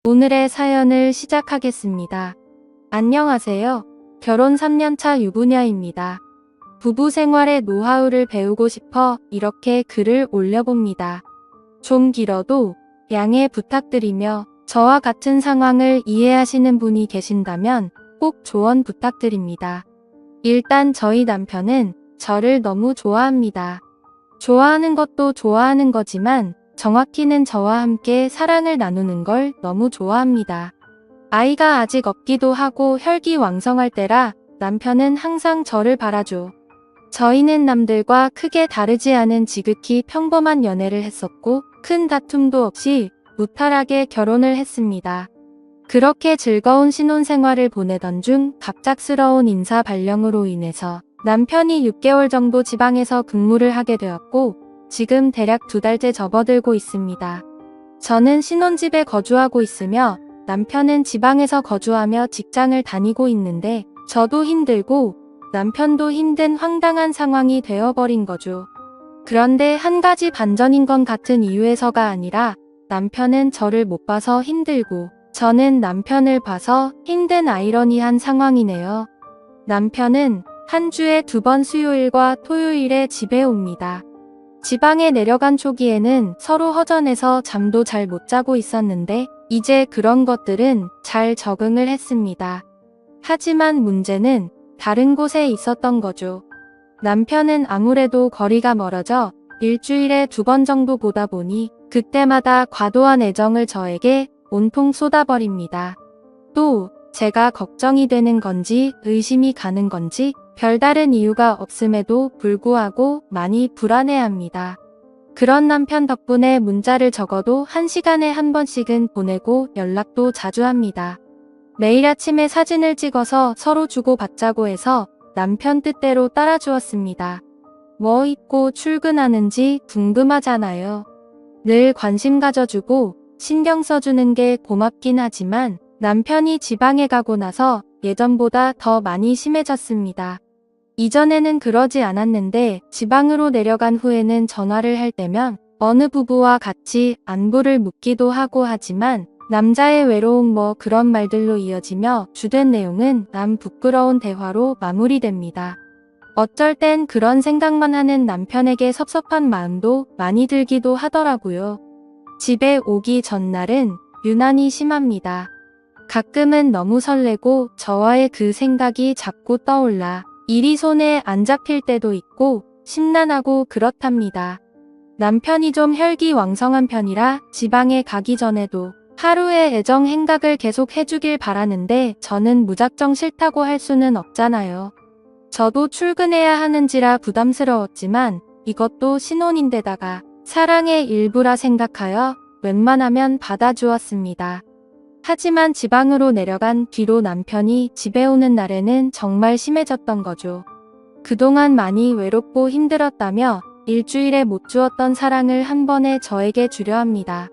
오늘의 사연을 시작하겠습니다. 안녕하세요. 결혼 3년차 유부녀입니다. 부부 생활의 노하우를 배우고 싶어 이렇게 글을 올려봅니다. 좀 길어도 양해 부탁드리며 저와 같은 상황을 이해하시는 분이 계신다면 꼭 조언 부탁드립니다. 일단 저희 남편은 저를 너무 좋아합니다. 좋아하는 것도 좋아하는 거지만 정확히는 저와 함께 사랑을 나누는 걸 너무 좋아합니다. 아이가 아직 없기도 하고 혈기왕성할 때라 남편은 항상 저를 바라죠. 저희는 남들과 크게 다르지 않은 지극히 평범한 연애를 했었고 큰 다툼도 없이 무탈하게 결혼을 했습니다. 그렇게 즐거운 신혼생활을 보내던 중 갑작스러운 인사 발령으로 인해서 남편이 6개월 정도 지방에서 근무를 하게 되었고 지금 대략 2달째 접어들고 있습니다. 저는 신혼집에 거주하고 있으며 남편은 지방에서 거주하며 직장을 다니고 있는데 저도 힘들고 남편도 힘든 황당한 상황이 되어버린 거죠. 그런데 한 가지 반전인 건 같은 이유에서가 아니라 남편은 저를 못 봐서 힘들고 저는 남편을 봐서 힘든 아이러니한 상황이네요. 남편은 한 주에 2번 수요일과 토요일에 집에 옵니다. 지방에 내려간 초기에는 서로 허전해서 잠도 잘 못 자고 있었는데 이제 그런 것들은 잘 적응을 했습니다. 하지만 문제는 다른 곳에 있었던 거죠. 남편은 아무래도 거리가 멀어져 일주일에 2번 정도 보다 보니 그때마다 과도한 애정을 저에게 온통 쏟아버립니다. 또 제가 걱정이 되는 건지 의심이 가는 건지 별다른 이유가 없음에도 불구하고 많이 불안해합니다. 그런 남편 덕분에 문자를 적어도 1시간에 한 번씩은 보내고 연락도 자주 합니다. 매일 아침에 사진을 찍어서 서로 주고받자고 해서 남편 뜻대로 따라주었습니다. 뭐 입고 출근하는지 궁금하잖아요. 늘 관심 가져주고 신경 써주는 게 고맙긴 하지만 남편이 지방에 가고 나서 예전보다 더 많이 심해졌습니다. 이전에는 그러지 않았는데 지방으로 내려간 후에는 전화를 할 때면 어느 부부와 같이 안부를 묻기도 하고 하지만 남자의 외로움 뭐 그런 말들로 이어지며 주된 내용은 남 부끄러운 대화로 마무리됩니다. 어쩔 땐 그런 생각만 하는 남편에게 섭섭한 마음도 많이 들기도 하더라고요. 집에 오기 전날은 유난히 심합니다. 가끔은 너무 설레고 저와의 그 생각이 자꾸 떠올라 일이 손에 안 잡힐 때도 있고 심란하고 그렇답니다. 남편이 좀 혈기왕성한 편이라 지방에 가기 전에도 하루의 애정 행각을 계속 해주길 바라는데 저는 무작정 싫다고 할 수는 없잖아요. 저도 출근해야 하는지라 부담스러웠지만 이것도 신혼인데다가 사랑의 일부라 생각하여 웬만하면 받아주었습니다. 하지만 지방으로 내려간 뒤로 남편이 집에 오는 날에는 정말 심해졌던 거죠. 그동안 많이 외롭고 힘들었다며 일주일에 못 주었던 사랑을 한 번에 저에게 주려 합니다.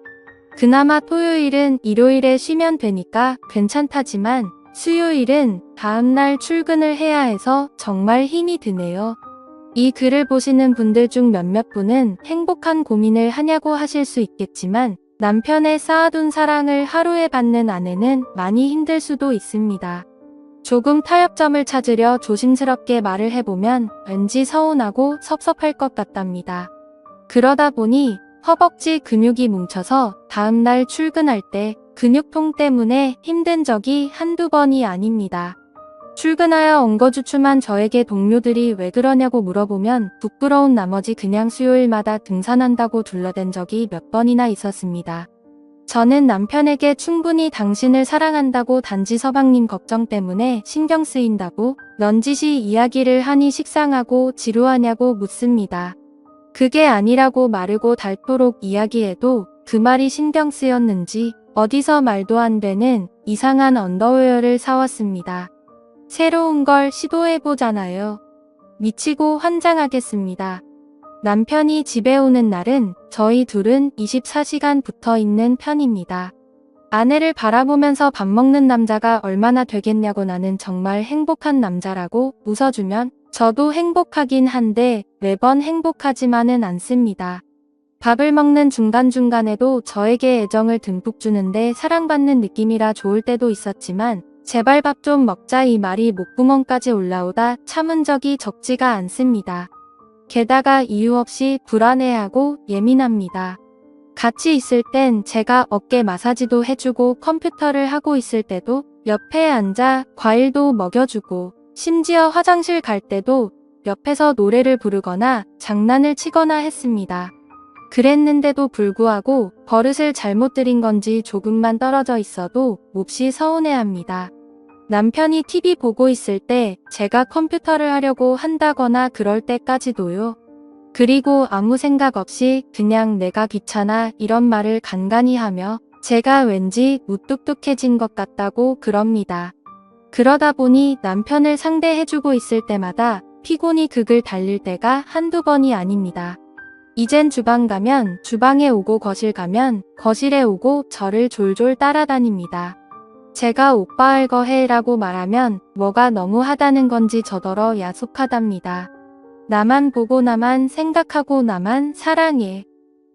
그나마 토요일은 일요일에 쉬면 되니까 괜찮다지만 수요일은 다음날 출근을 해야 해서 정말 힘이 드네요. 이 글을 보시는 분들 중 몇몇 분은 행복한 고민을 하냐고 하실 수 있겠지만 남편의 쌓아둔 사랑을 하루에 받는 아내는 많이 힘들 수도 있습니다. 조금 타협점을 찾으려 조심스럽게 말을 해보면 왠지 서운하고 섭섭할 것 같답니다. 그러다 보니 허벅지 근육이 뭉쳐서 다음날 출근할 때 근육통 때문에 힘든 적이 한두 번이 아닙니다. 출근하여 엉거주춤한 저에게 동료들이 왜 그러냐고 물어보면 부끄러운 나머지 그냥 수요일마다 등산한다고 둘러댄 적이 몇 번이나 있었습니다. 저는 남편에게 충분히 당신을 사랑한다고 단지 서방님 걱정 때문에 신경 쓰인다고 넌지시 이야기를 하니 식상하고 지루하냐고 묻습니다. 그게 아니라고 마르고 닳도록 이야기해도 그 말이 신경 쓰였는지 어디서 말도 안 되는 이상한 언더웨어를 사왔습니다. 새로운 걸 시도해보잖아요. 미치고 환장하겠습니다. 남편이 집에 오는 날은 저희 둘은 24시간 붙어 있는 편입니다. 아내를 바라보면서 밥 먹는 남자가 얼마나 되겠냐고 나는 정말 행복한 남자라고 웃어주면 저도 행복하긴 한데 매번 행복하지만은 않습니다. 밥을 먹는 중간중간에도 저에게 애정을 듬뿍 주는데 사랑받는 느낌이라 좋을 때도 있었지만 제발 밥 좀 먹자 이 말이 목구멍까지 올라오다 참은 적이 적지가 않습니다. 게다가 이유 없이 불안해하고 예민합니다. 같이 있을 땐 제가 어깨 마사지도 해주고 컴퓨터를 하고 있을 때도 옆에 앉아 과일도 먹여주고 심지어 화장실 갈 때도 옆에서 노래를 부르거나 장난을 치거나 했습니다. 그랬는데도 불구하고 버릇을 잘못 들인 건지 조금만 떨어져 있어도 몹시 서운해합니다. 남편이 TV 보고 있을 때 제가 컴퓨터를 하려고 한다거나 그럴 때까지도요. 그리고 아무 생각 없이 그냥 내가 귀찮아 이런 말을 간간히 하며 제가 왠지 무뚝뚝해진 것 같다고 그럽니다. 그러다 보니 남편을 상대해주고 있을 때마다 피곤이 극을 달릴 때가 한두 번이 아닙니다. 이젠 주방 가면 주방에 오고 거실 가면 거실에 오고 저를 졸졸 따라다닙니다. 제가 오빠 할 거 해라고 말하면 뭐가 너무하다는 건지 저더러 야속하답니다. 나만 보고 나만 생각하고 나만 사랑해.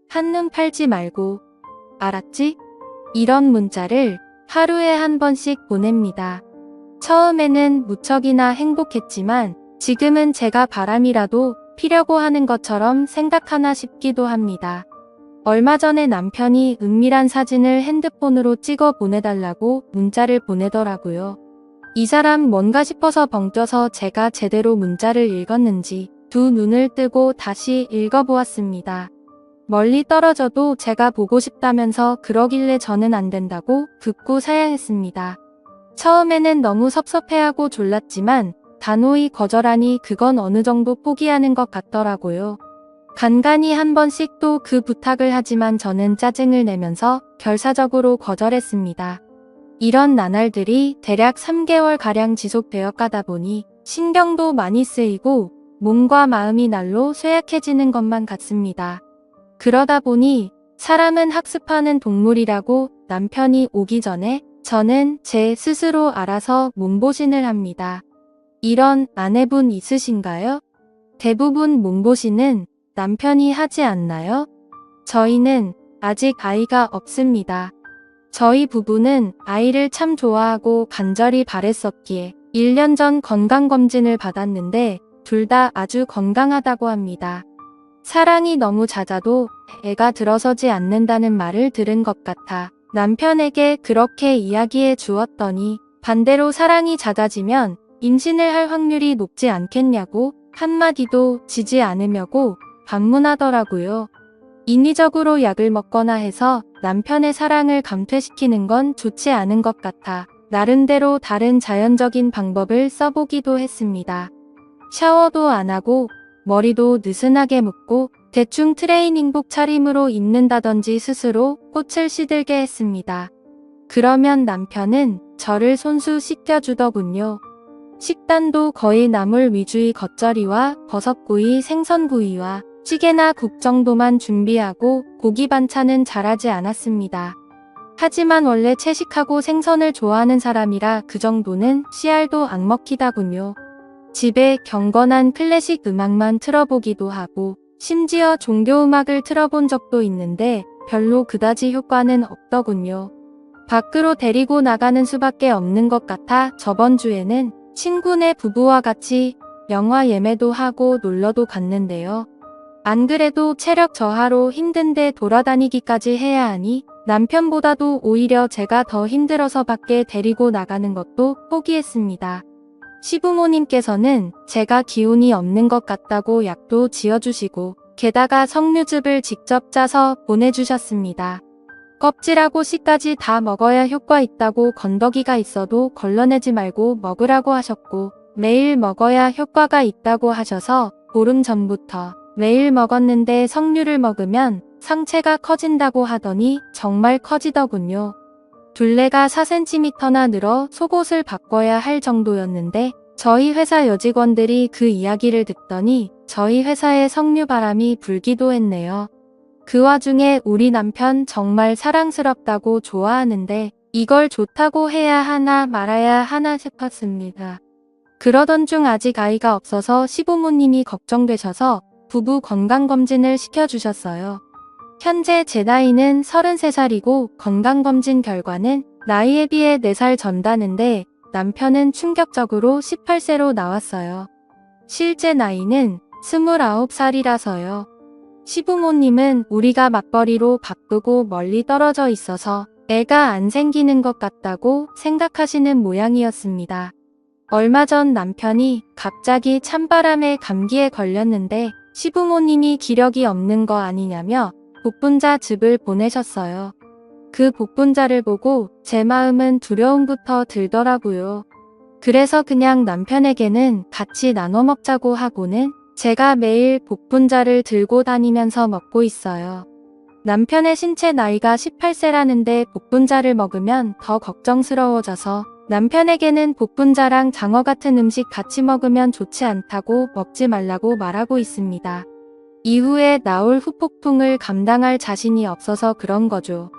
한눈 팔지 말고. 알았지? 이런 문자를 하루에 한 번씩 보냅니다. 처음에는 무척이나 행복했지만 지금은 제가 바람이라도 피려고 하는 것처럼 생각하나 싶기도 합니다. 얼마 전에 남편이 은밀한 사진을 핸드폰으로 찍어 보내달라고 문자를 보내더라고요. 이 사람 뭔가 싶어서 벙쪄서 제가 제대로 문자를 읽었는지 두 눈을 뜨고 다시 읽어보았습니다. 멀리 떨어져도 제가 보고 싶다면서 그러길래 저는 안 된다고 극구 사양했습니다. 처음에는 너무 섭섭해하고 졸랐지만 단호히 거절하니 그건 어느 정도 포기하는 것 같더라고요. 간간히 한 번씩 또 그 부탁을 하지만 저는 짜증을 내면서 결사적으로 거절했습니다. 이런 나날들이 대략 3개월가량 지속되어 가다 보니 신경도 많이 쓰이고 몸과 마음이 날로 쇠약해지는 것만 같습니다. 그러다 보니 사람은 학습하는 동물이라고 남편이 오기 전에 저는 제 스스로 알아서 몸보신을 합니다. 이런 아내분 있으신가요? 대부분 몸보신은 남편이 하지 않나요? 저희는 아직 아이가 없습니다. 저희 부부는 아이를 참 좋아하고 간절히 바랬었기에 1년 전 건강검진을 받았는데 둘 다 아주 건강하다고 합니다. 사랑이 너무 잦아도 애가 들어서지 않는다는 말을 들은 것 같아 남편에게 그렇게 이야기해 주었더니 반대로 사랑이 잦아지면 임신을 할 확률이 높지 않겠냐고 한마디도 지지 않으려고 반문하더라고요. 인위적으로 약을 먹거나 해서 남편의 사랑을 감퇴시키는 건 좋지 않은 것 같아 나름대로 다른 자연적인 방법을 써보기도 했습니다. 샤워도 안 하고 머리도 느슨하게 묶고 대충 트레이닝복 차림으로 입는다든지 스스로 꽃을 시들게 했습니다. 그러면 남편은 저를 손수 씻겨주더군요. 식단도 거의 나물 위주의 겉절이와 버섯구이, 생선구이와 찌개나 국 정도만 준비하고 고기 반찬은 잘하지 않았습니다. 하지만 원래 채식하고 생선을 좋아하는 사람이라 그 정도는 씨알도 안 먹히다군요. 집에 경건한 클래식 음악만 틀어보기도 하고 심지어 종교음악을 틀어본 적도 있는데 별로 그다지 효과는 없더군요. 밖으로 데리고 나가는 수밖에 없는 것 같아 저번 주에는 친구네 부부와 같이 영화 예매도 하고 놀러도 갔는데요. 안 그래도 체력 저하로 힘든데 돌아다니기까지 해야 하니 남편보다도 오히려 제가 더 힘들어서 밖에 데리고 나가는 것도 포기했습니다. 시부모님께서는 제가 기운이 없는 것 같다고 약도 지어주시고 게다가 석류즙을 직접 짜서 보내주셨습니다. 껍질하고 씨까지 다 먹어야 효과 있다고 건더기가 있어도 걸러내지 말고 먹으라고 하셨고 매일 먹어야 효과가 있다고 하셔서 보름 전부터 매일 먹었는데 석류를 먹으면 상체가 커진다고 하더니 정말 커지더군요. 둘레가 4cm나 늘어 속옷을 바꿔야 할 정도였는데 저희 회사 여직원들이 그 이야기를 듣더니 저희 회사에 석류바람이 불기도 했네요. 그 와중에 우리 남편 정말 사랑스럽다고 좋아하는데 이걸 좋다고 해야 하나 말아야 하나 싶었습니다. 그러던 중 아직 아이가 없어서 시부모님이 걱정되셔서 부부 건강검진을 시켜주셨어요. 현재 제 나이는 33살이고 건강검진 결과는 나이에 비해 4살 전다는데 남편은 충격적으로 18세로 나왔어요. 실제 나이는 29살이라서요. 시부모님은 우리가 맞벌이로 바쁘고 멀리 떨어져 있어서 애가 안 생기는 것 같다고 생각하시는 모양이었습니다. 얼마 전 남편이 갑자기 찬바람에 감기에 걸렸는데 시부모님이 기력이 없는 거 아니냐며 복분자 즙을 보내셨어요. 그 복분자를 보고 제 마음은 두려움부터 들더라고요. 그래서 그냥 남편에게는 같이 나눠 먹자고 하고는 제가 매일 복분자를 들고 다니면서 먹고 있어요. 남편의 신체 나이가 18세라는데 복분자를 먹으면 더 걱정스러워져서 남편에게는 복분자랑 장어 같은 음식 같이 먹으면 좋지 않다고 먹지 말라고 말하고 있습니다. 이후에 나올 후폭풍을 감당할 자신이 없어서 그런 거죠.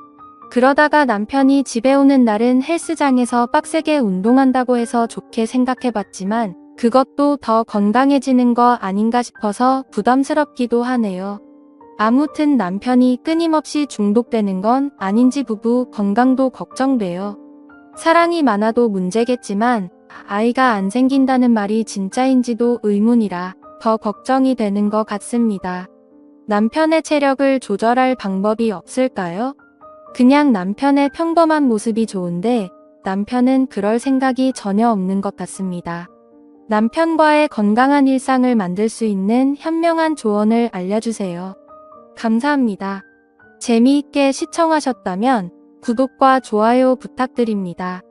그러다가 남편이 집에 오는 날은 헬스장에서 빡세게 운동한다고 해서 좋게 생각해봤지만 그것도 더 건강해지는 거 아닌가 싶어서 부담스럽기도 하네요. 아무튼 남편이 끊임없이 중독되는 건 아닌지 부부 건강도 걱정돼요. 사랑이 많아도 문제겠지만 아이가 안 생긴다는 말이 진짜인지도 의문이라 더 걱정이 되는 것 같습니다. 남편의 체력을 조절할 방법이 없을까요? 그냥 남편의 평범한 모습이 좋은데 남편은 그럴 생각이 전혀 없는 것 같습니다. 남편과의 건강한 일상을 만들 수 있는 현명한 조언을 알려주세요. 감사합니다. 재미있게 시청하셨다면 구독과 좋아요 부탁드립니다.